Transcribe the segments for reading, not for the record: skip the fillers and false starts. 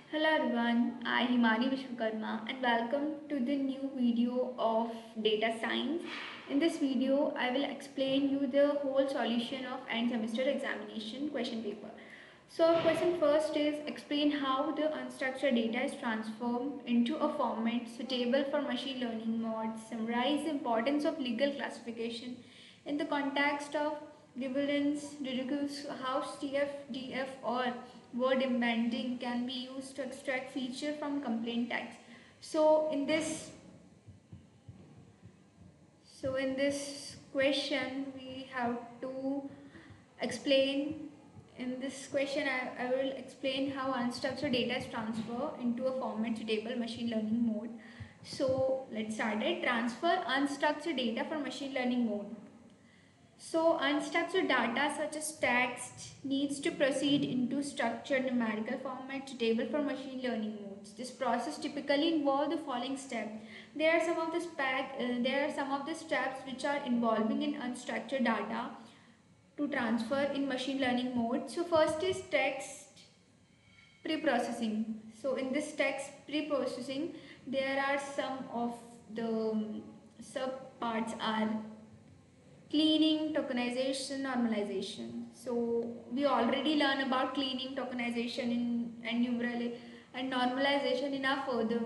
Hello everyone, I am Himani Vishwakarma and welcome to the new video of data science. In this video, I will explain you the whole solution of end semester examination question paper. So question first is explain how the unstructured data is transformed into a format suitable for machine learning modes, summarize the importance of legal classification in the context of equivalence, reduce how TF-DF or word embedding can be used to extract feature from complaint text. So in this question we have to explain in this question I will explain how unstructured data is transferred into a format suitable machine learning mode. So let's start it. Transfer unstructured data for machine learning mode. So unstructured data such as text needs to proceed into structured numerical format suitable for machine learning modes. This process typically involves the following steps. There are some of the steps which are involving in unstructured data to transfer in machine learning mode. So first is text pre-processing. So in this text pre-processing, there are some of the sub parts are cleaning, tokenization, normalization. So we already learn about cleaning, tokenization and and normalization in our further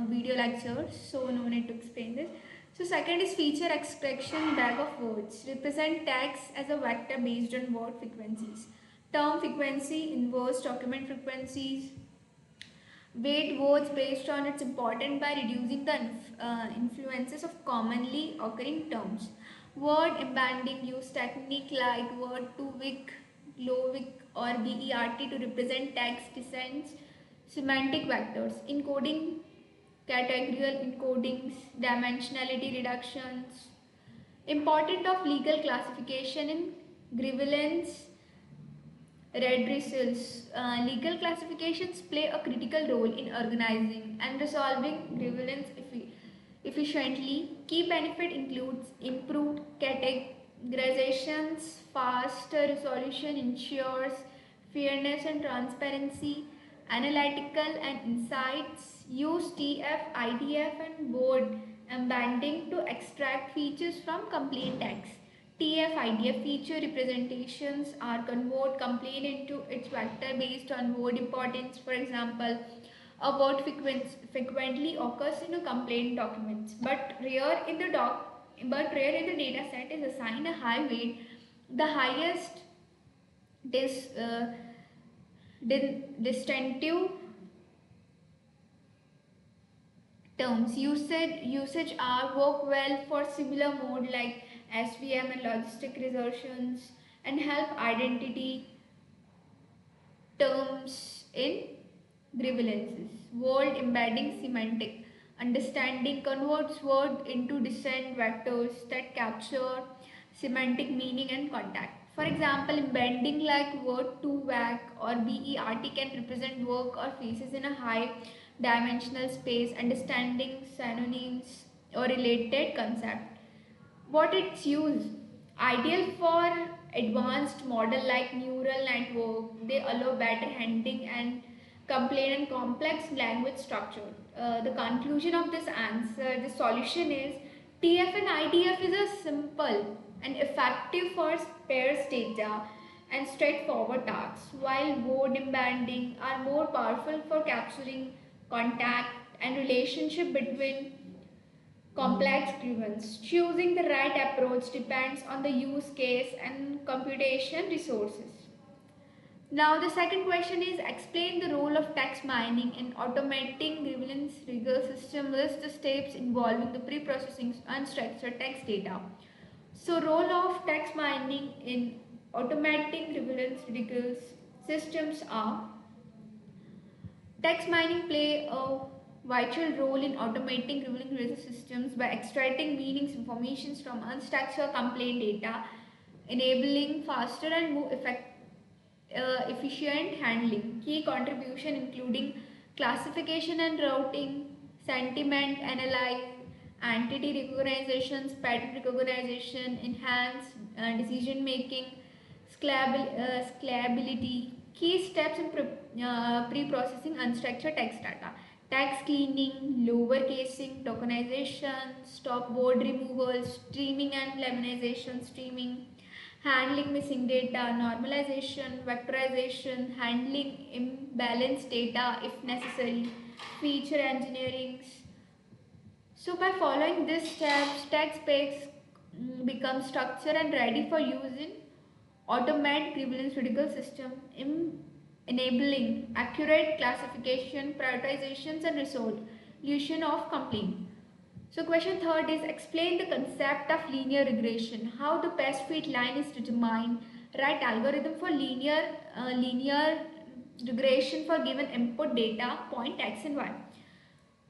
video lectures. So no need to explain this. So second is feature extraction bag of words. Represent text as a vector based on word frequencies. Term frequency, inverse document frequencies, weight words based on its importance by reducing the influences of commonly occurring terms. Word embedding use technique like word to wick, glowick or BERT to represent text descents, semantic vectors, encoding, categorical encodings, dimensionality reductions. Importance of legal classification in grievance redressals. Legal classifications play a critical role in organizing and resolving grievance efficiently. Key benefit includes improved categorizations, faster resolution ensures fairness and transparency, analytical and insights, use TF, IDF and board embedding to extract features from complaint text. TF-IDF feature representations are convert complaint into its vector based on word importance. For example, a word frequently occurs in a complaint document, but rare in the data set is assigned a high weight. The highest dis, uh, distinctive terms usage are work well for similar mode like SVM and logistic resertions and help identity terms in grievances. Word embedding semantic understanding converts word into descent vectors that capture semantic meaning and contact. For example, embedding like word to whack or BERT can represent work or faces in a high dimensional space, understanding synonyms or related concept. What its use? Ideal for advanced model like neural network. They allow better handling and complaint and complex language structure. The conclusion of this answer, the solution is TF and IDF is a simple and effective for sparse data and straightforward tasks, while word embedding are more powerful for capturing contact and relationship between complex grievance. Choosing the right approach depends on the use case and computation resources. Now the second question is explain the role of text mining in automating grievance rigor system. List the steps involving the pre-processing unstructured text data. So role of text mining in automating grievance rigor systems are text mining play a vital role in automating grievance systems by extracting meanings information from unstructured complaint data, enabling faster and more efficient handling. Key contribution including classification and routing, sentiment analysis, entity recognitions, pattern recognition, enhanced decision making, scalability, Key steps in pre-processing unstructured text data. Text cleaning, lower casing, tokenization, stop word removal, streaming and lemnisation, streaming, handling missing data, normalization, vectorization, handling imbalanced data if necessary, feature engineering. So by following these steps, text packs become structured and ready for use in automate prevalence critical system, enabling accurate classification, prioritizations and resolution of complaint. So question third is explain the concept of linear regression. How the best fit line is determined. Write algorithm for linear regression for given input data point x and y.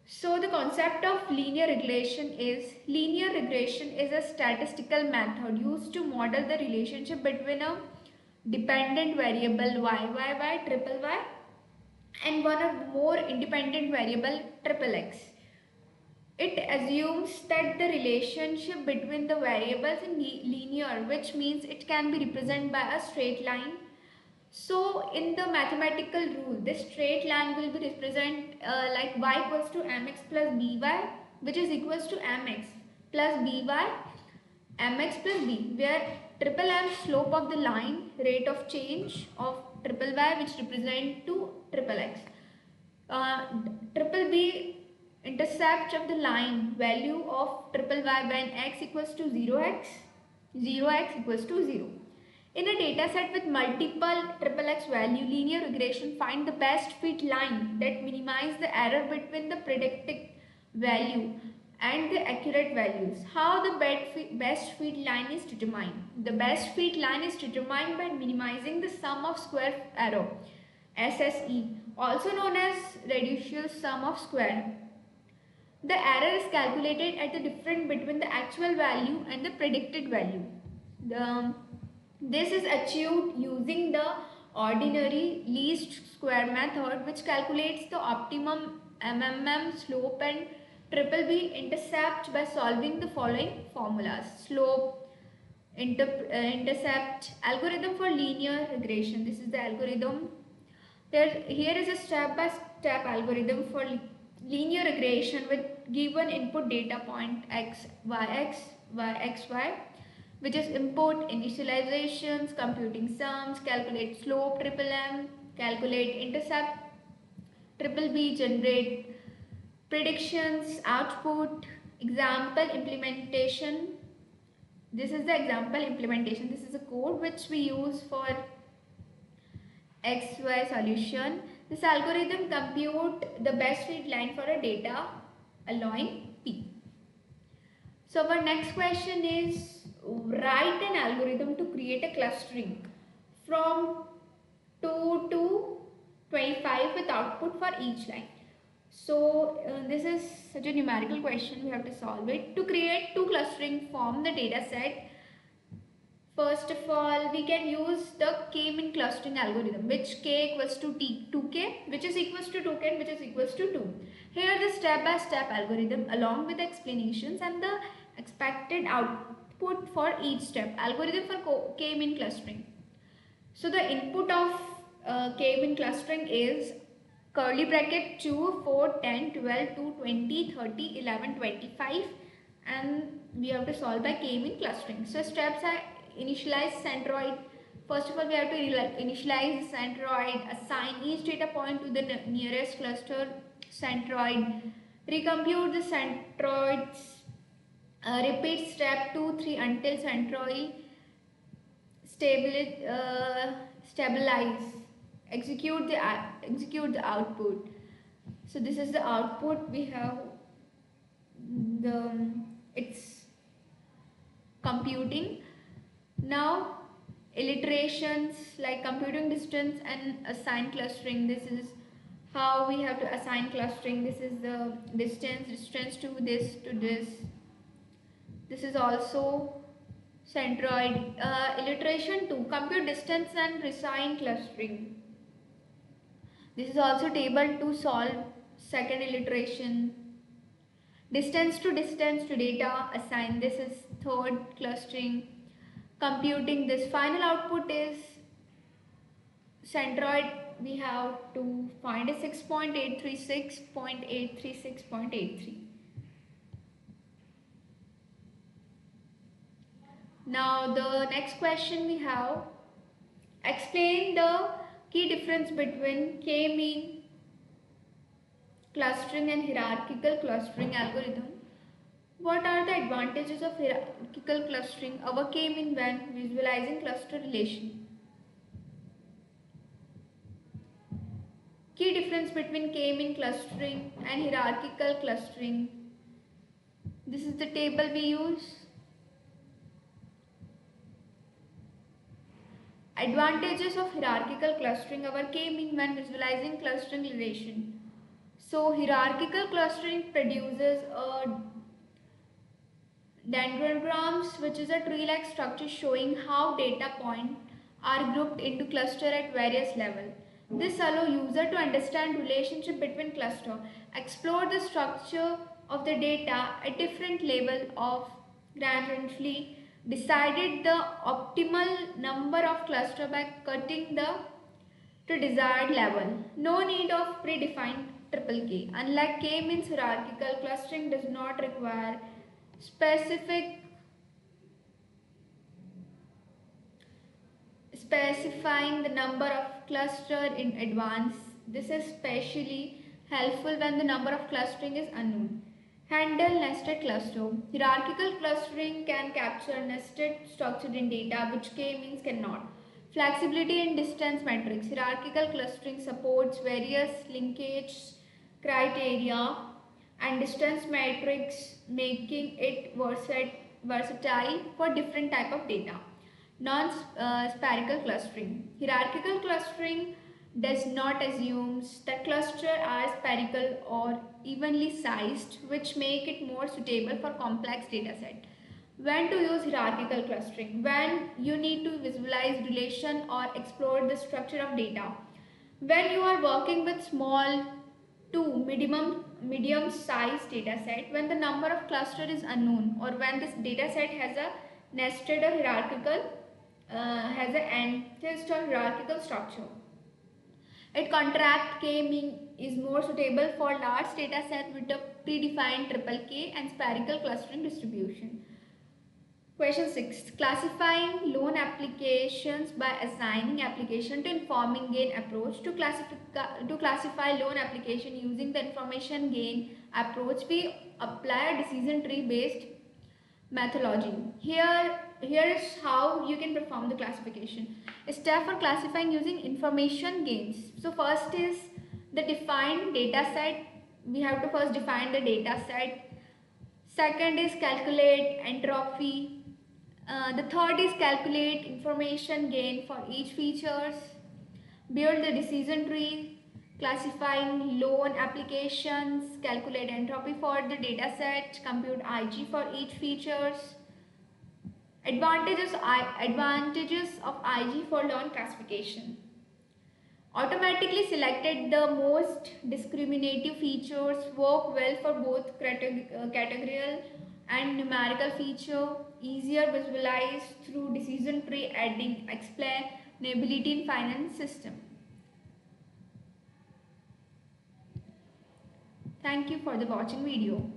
So the concept of linear regression is a statistical method used to model the relationship between a dependent variable triple y and one or more independent variable triple x. It assumes that the relationship between the variables is linear, which means it can be represented by a straight line. So in the mathematical rule, this straight line will be represented like y equals to mx plus by, which is equals to mx plus by mx plus b, where triple m slope of the line, rate of change of triple y, which represent to triple x. Uh, Triple b intercept of the line, value of triple y when x equals to 0x, 0x equals to 0. In a data set with multiple triple x value, linear regression find the best fit line that minimize the error between the predicted value and the accurate values. How the best fit line is determined? The best fit line is determined by minimizing the sum of square error, SSE, also known as radical sum of square. The error is calculated at the difference between the actual value and the predicted value. This is achieved using the ordinary least square method, which calculates the optimum MMM slope and triple B intercept by solving the following formulas. Slope, intercept, algorithm for linear regression. This is the algorithm. Here is a step-by-step algorithm for linear regression with given input data point x, y, which is input, initializations, computing sums, calculate slope triple m, calculate intercept triple b, generate predictions, output, example implementation. This is the example implementation. This is a code which we use for XY solution. This algorithm compute the best fit line for a data allowing P. So our next question is write an algorithm to create a clustering from 2 to 25 with output for each line. So this is such a numerical question, we have to solve it. To create two clustering from the data set, first of all, we can use the k-mean clustering algorithm, which k equals to 2k, which is equals to 2k, and which is equals to 2. Here the step-by-step algorithm along with the explanations and the expected output for each step. Algorithm for k-mean clustering. So the input of k-mean clustering is curly bracket 2, 4, 10, 12, 2, 20, 30, 11, 25, and we have to solve by k-mean clustering. So steps are initialize centroid. First of all, we have to initialize the centroid, assign each data point to the nearest cluster centroid, recompute the centroids, repeat step 2, 3 until centroid stabilize, execute the output. So this is the output. We have it's computing. Now iterations like computing distance and assign clustering. This is how we have to assign clustering. This is the distance to this to this. This is also centroid. Iteration 2, compute distance and assign clustering. This is also table to solve second iteration. Distance to data assign. This is third clustering. Computing this final output is centroid we have to find is 6.836.836.83. Now the next question we have, explain the key difference between k-mean clustering and hierarchical clustering algorithm. What are the advantages of hierarchical clustering overcame in when visualizing cluster relation? Key difference between k-mean clustering and hierarchical clustering. This is the table we use. Advantages of hierarchical clustering overcame when visualizing clustering relation. So hierarchical clustering produces a dendrograms, which is a tree-like structure showing how data points are grouped into cluster at various levels. This allows user to understand relationship between cluster, explore the structure of the data at different level of granularity, decided the optimal number of cluster by cutting the to desired level. No need of predefined triple K. Unlike K-means hierarchical clustering does not require specific specifying the number of cluster in advance. This is especially helpful when the number of clustering is unknown. Handle nested cluster. Hierarchical clustering can capture nested structure in data which K-means cannot. Flexibility in distance metrics. Hierarchical clustering supports various linkage criteria and distance metrics, making it versatile for different type of data. Non-spherical clustering. Hierarchical clustering does not assume that clusters are spherical or evenly sized, which make it more suitable for complex dataset. When to use hierarchical clustering? When you need to visualize relation or explore the structure of data. When you are working with small to medium sized dataset, when the number of cluster is unknown, or when this dataset has a nested or hierarchical has an ancestor hierarchical structure. It contract K mean is more suitable for large dataset with a predefined triple K and spherical clustering distribution. Question 6. Classifying loan applications by assigning application to information gain approach. To classify loan application using the information gain approach, we apply a decision tree based methodology. Here is how you can perform the classification. A step for classifying using information gains. So first is the defined data set. We have to first define the data set. Second is calculate entropy. The third is calculate information gain for each features. Build the decision tree, classifying loan applications, calculate entropy for the dataset, compute IG for each features. Advantages of IG for loan classification. Automatically selected the most discriminative features, work well for both categorical and numerical feature, easier visualized through decision tree, adding explainability in finance system. Thank you for the watching video.